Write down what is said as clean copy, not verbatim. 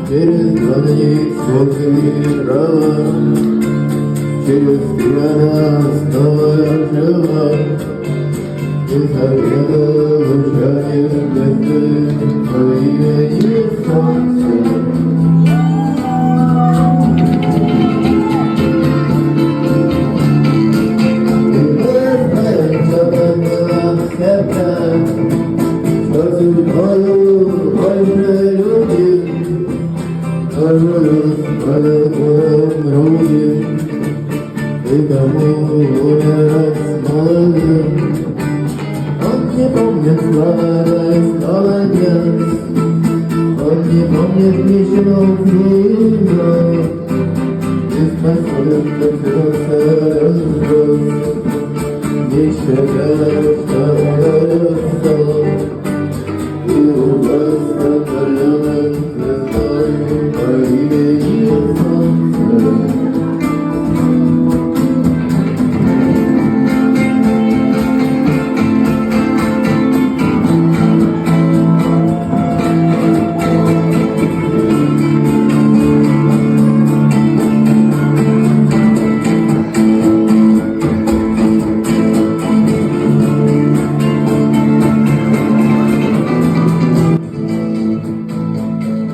Перезвонить светлые трава, через пьяно снова жила, и согрела лучами звезды твое имя солнце. И кому умирать с молодым, он не помнит сладость холодец, он не помнит ничего мира, и способен потеряться разброс, не считая, что удается, и упасть на колено.